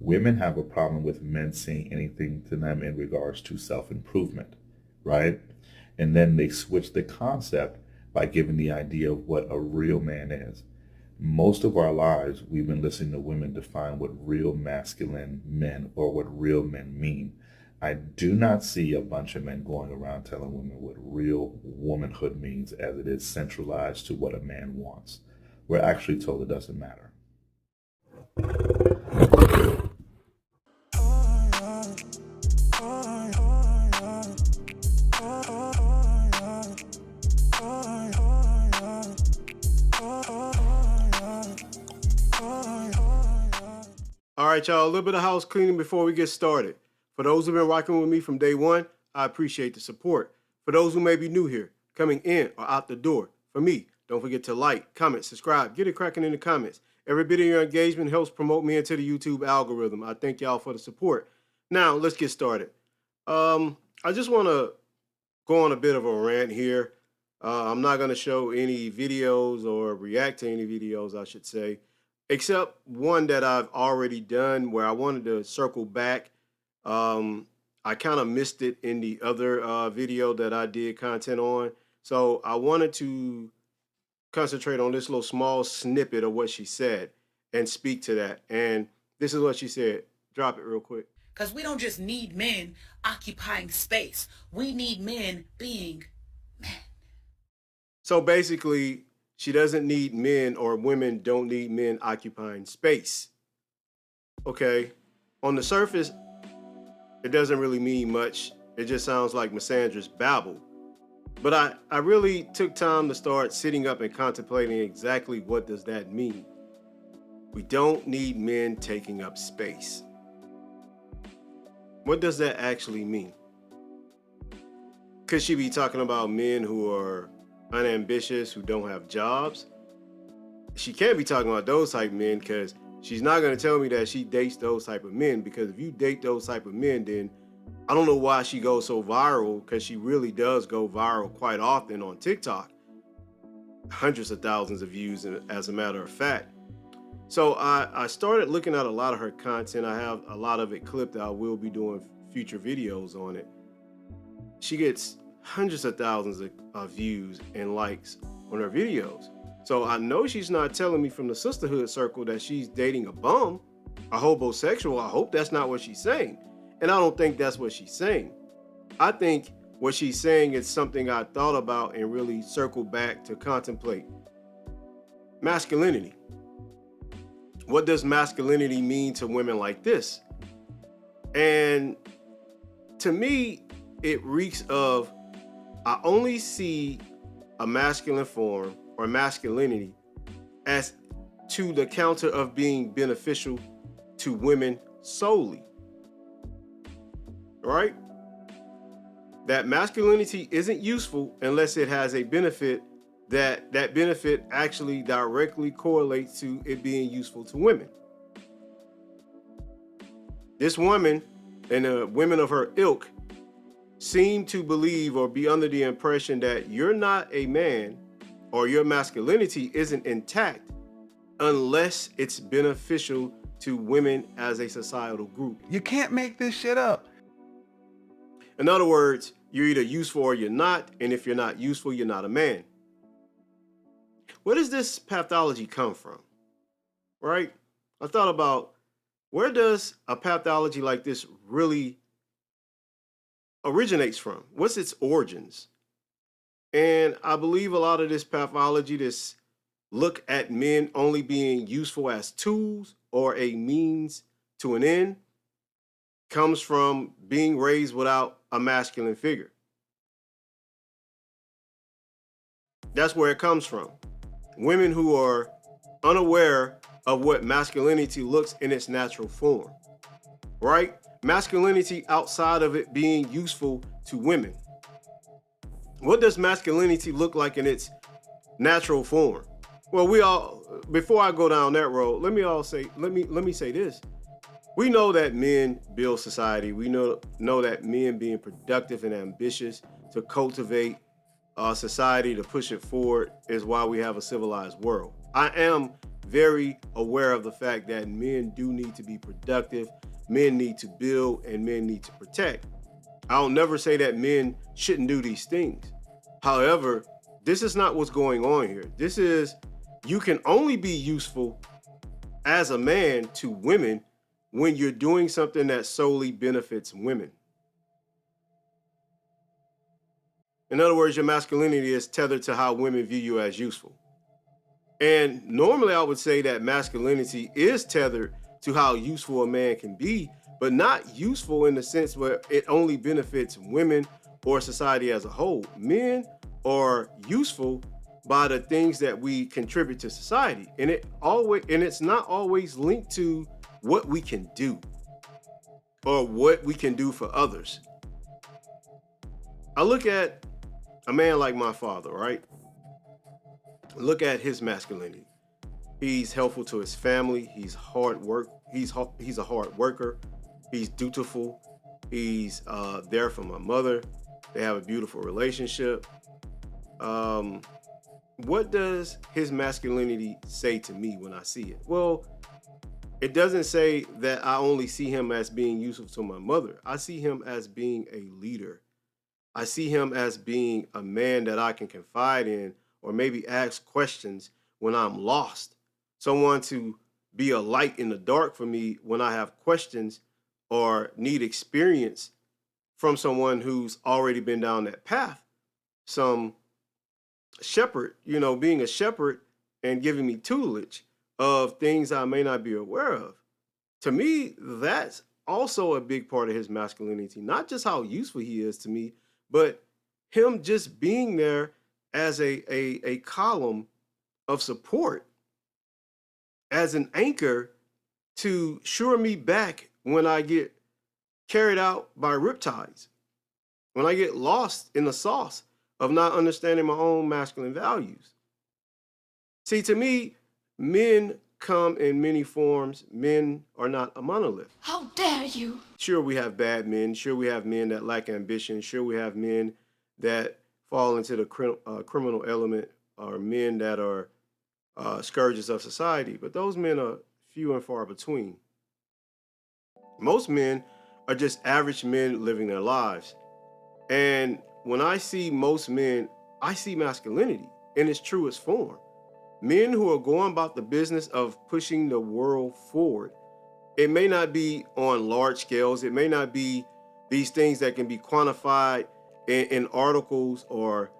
Women have a problem with men saying anything to them in regards to self-improvement, right? And then they switch the concept by giving the idea of what a real man is. Most of our lives, we've been listening to women define what real masculine men or what real men mean. I do not see a bunch of men going around telling women what real womanhood means, as it is centralized to what a man wants. We're actually told it doesn't matter. All right, y'all, a little bit of house cleaning before we get started. For those who've been rocking with me from day one, I appreciate the support. For those who may be new here, coming in or out the door, for me, don't forget to like, comment, subscribe, get it cracking in the comments. Every bit of your engagement helps promote me into the YouTube algorithm. I thank y'all for the support. Now, let's get started. I just want to go on a bit of a rant here. I'm not going to show any videos or react to any videos, I should say, except one that I've already done where I wanted to circle back. I kind of missed it in the other video that I did content on. So I wanted to concentrate on this little small snippet of what she said and speak to that. And this is what she said. Drop it real quick. Because we don't just need men occupying space. We need men being men. So basically, she doesn't need men, or women don't need men occupying space. Okay. On the surface, it doesn't really mean much. It just sounds like misandrous babble. But I really took time to start sitting up and contemplating exactly what does that mean. We don't need men taking up space. What does that actually mean? Could she be talking about men who are unambitious, who don't have jobs? She can't be talking about those type of men, because she's not going to tell me that she dates those type of men, because if you date those type of men, then I don't know why she goes so viral, because she really does go viral quite often on TikTok. Hundreds of thousands of views, as a matter of fact. So I started looking at a lot of her content. I have a lot of it clipped. I will be doing future videos on it. She gets hundreds of thousands of views and likes on her videos. So I know she's not telling me from the sisterhood circle that she's dating a bum, a homosexual. I hope that's not what she's saying. And I don't think that's what she's saying. I think what she's saying is something I thought about and really circled back to contemplate. Masculinity. What does masculinity mean to women like this? And to me, it reeks of, I only see a masculine form or masculinity as to the counter of being beneficial to women solely. Right? That masculinity isn't useful unless it has a benefit, that benefit actually directly correlates to it being useful to women. This woman and the women of her ilk seem to believe or be under the impression that you're not a man, or your masculinity isn't intact unless it's beneficial to women as a societal group. You can't make this shit up. In other words, you're either useful or you're not, and if you're not useful, you're not a man. Where does this pathology come from? Right? I thought about, where does a pathology like this really originates from? What's its origins? And I believe a lot of this pathology, this look at men only being useful as tools or a means to an end, comes from being raised without a masculine figure. That's where it comes from. Women who are unaware of what masculinity looks in its natural form, right? Masculinity outside of it being useful to women. What does masculinity look like in its natural form? Well, before I go down that road, let me say this. We know that men build society. We know that men being productive and ambitious to cultivate society, to push it forward, is why we have a civilized world. I am very aware of the fact that men do need to be productive, men need to build, and men need to protect. I'll never say that men shouldn't do these things. However, this is not what's going on here. This is, you can only be useful as a man to women when you're doing something that solely benefits women. In other words, your masculinity is tethered to how women view you as useful. And normally I would say that masculinity is tethered to how useful a man can be, but not useful in the sense where it only benefits women or society as a whole. Men are useful by the things that we contribute to society. And it's not always linked to what we can do or what we can do for others. I look at a man like my father, right? Look at his masculinity. He's helpful to his family. He's hard work. He's a hard worker. He's dutiful. He's there for my mother. They have a beautiful relationship. What does his masculinity say to me when I see it? Well, it doesn't say that I only see him as being useful to my mother. I see him as being a leader. I see him as being a man that I can confide in or maybe ask questions when I'm lost. Someone to be a light in the dark for me when I have questions or need experience from someone who's already been down that path. Some shepherd, being a shepherd and giving me tutelage of things I may not be aware of. To me, that's also a big part of his masculinity, not just how useful he is to me, but him just being there as a column of support, as an anchor to shore me back when I get carried out by riptides, when I get lost in the sauce of not understanding my own masculine values. See, to me, men come in many forms. Men are not a monolith. How dare you? Sure, we have bad men. Sure, we have men that lack ambition. Sure, we have men that fall into the criminal element, or men that are scourges of society. But those men are few and far between. Most men are just average men living their lives. And when I see most men, I see masculinity in its truest form. Men who are going about the business of pushing the world forward. It may not be on large scales. It may not be these things that can be quantified in articles or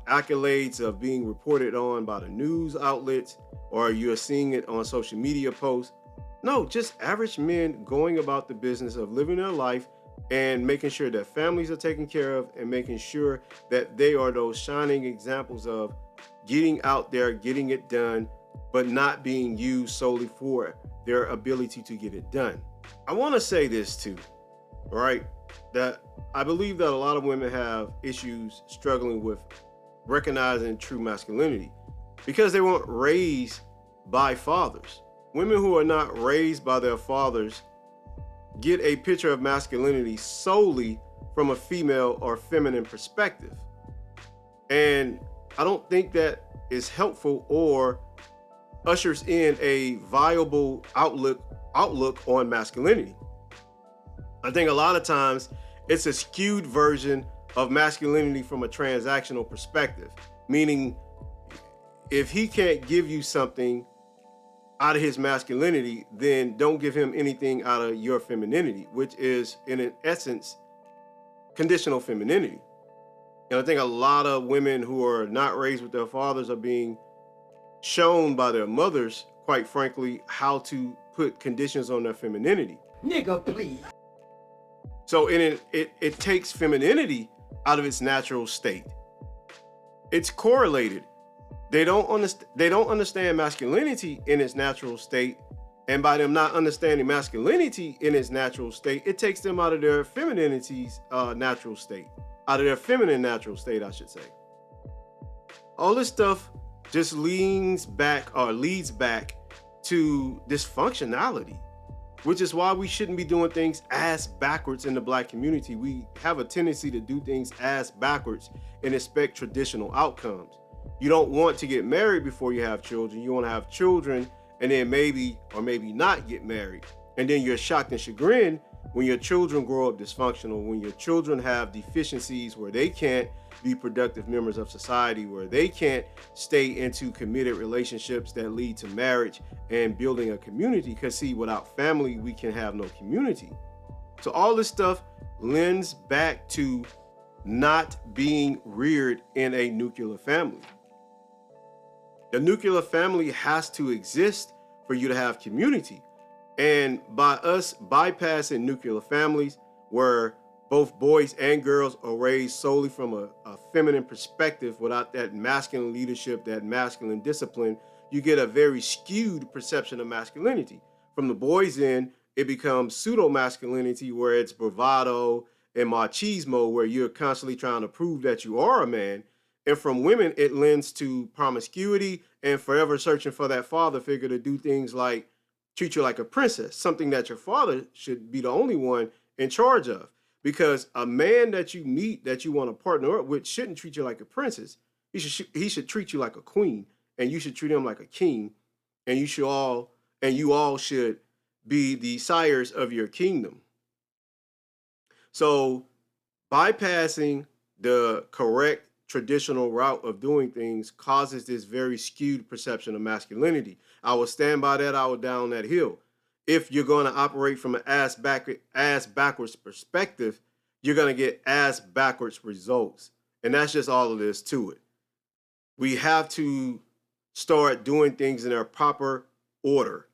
accolades of being reported on by the news outlets, or you're seeing it on social media posts. No, just average men going about the business of living their life and making sure that families are taken care of and making sure that they are those shining examples of getting out there, getting it done, but not being used solely for their ability to get it done. I want to say this too, right? That I believe that a lot of women have issues struggling with recognizing true masculinity because they weren't raised by fathers. Women who are not raised by their fathers get a picture of masculinity solely from a female or feminine perspective. And I don't think that is helpful or ushers in a viable outlook on masculinity. I think a lot of times it's a skewed version of masculinity from a transactional perspective, meaning if he can't give you something out of his masculinity, then don't give him anything out of your femininity, which is in an essence conditional femininity. And I think a lot of women who are not raised with their fathers are being shown by their mothers, quite frankly, how to put conditions on their femininity. Nigga, please. So it takes femininity out of its natural state. It's correlated. They don't understand masculinity in its natural state, and by them not understanding masculinity in its natural state, it takes them out of their femininity's natural state, out of their feminine natural state, I should say. All this stuff just leads back to dysfunctionality, which is why we shouldn't be doing things ass backwards in the Black community. We have a tendency to do things ass backwards and expect traditional outcomes. You don't want to get married before you have children. You want to have children and then maybe or maybe not get married. And then you're shocked and chagrined when your children grow up dysfunctional, when your children have deficiencies where they can't be productive members of society, where they can't stay into committed relationships that lead to marriage and building a community. Because see, without family, we can have no community. So all this stuff lends back to not being reared in a nuclear family. The nuclear family has to exist for you to have community. And by us bypassing nuclear families where both boys and girls are raised solely from a feminine perspective without that masculine leadership, that masculine discipline, you get a very skewed perception of masculinity. From the boys' end, it becomes pseudo-masculinity where it's bravado and machismo, where you're constantly trying to prove that you are a man. And from women, it lends to promiscuity and forever searching for that father figure to do things like treat you like a princess, something that your father should be the only one in charge of. Because a man that you meet that you want to partner up with shouldn't treat you like a princess. He should treat you like a queen, and you should treat him like a king, and you all should be the sires of your kingdom. So bypassing the correct traditional route of doing things causes this very skewed perception of masculinity. I will stand by that. I will down that hill. If you're going to operate from an ass backwards perspective, you're going to get ass backwards results. And that's just all it is to it. We have to start doing things in their proper order.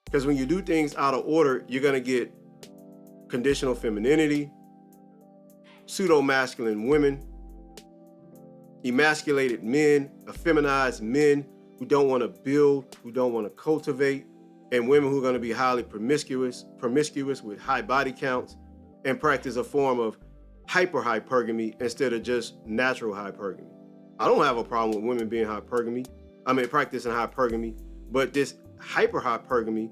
Because when you do things out of order, you're going to get conditional femininity, pseudo-masculine women, emasculated men, effeminized men who don't want to build, who don't want to cultivate, and women who are going to be highly promiscuous with high body counts and practice a form of hypergamy instead of just natural hypergamy. I don't have a problem with women being practicing hypergamy, but this hypergamy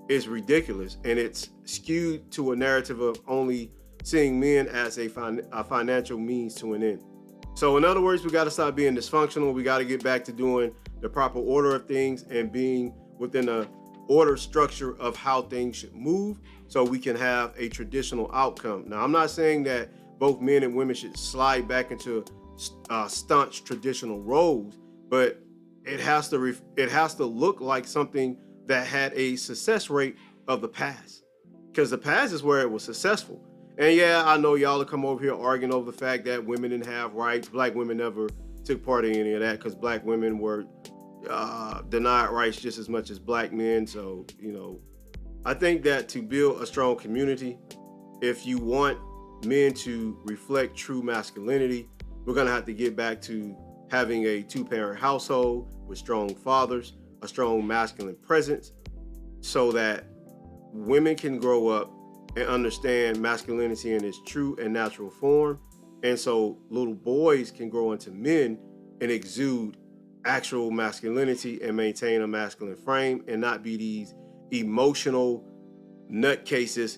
is ridiculous, and it's skewed to a narrative of only seeing men as a financial means to an end. So in other words, we got to stop being dysfunctional. We got to get back to doing the proper order of things and being within a order structure of how things should move so we can have a traditional outcome. Now, I'm not saying that both men and women should slide back into staunch traditional roles, but it has to look like something that had a success rate of the past, because the past is where it was successful. And yeah, I know y'all will come over here arguing over the fact that women didn't have rights. Black women never took part in any of that because black women were denied rights just as much as black men. So, I think that to build a strong community, if you want men to reflect true masculinity, we're going to have to get back to having a two-parent household with strong fathers, a strong masculine presence, so that women can grow up and understand masculinity in its true and natural form. And so little boys can grow into men and exude actual masculinity and maintain a masculine frame and not be these emotional nutcases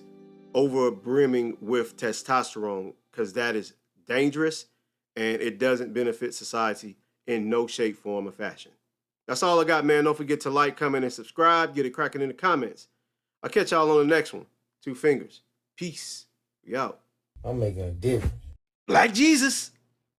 over brimming with testosterone, because that is dangerous and it doesn't benefit society in no shape, form, or fashion. That's all I got, man. Don't forget to like, comment, and subscribe. Get it cracking in the comments. I'll catch y'all on the next one. 2 fingers. Peace. We out. I'm making a difference. Like Jesus.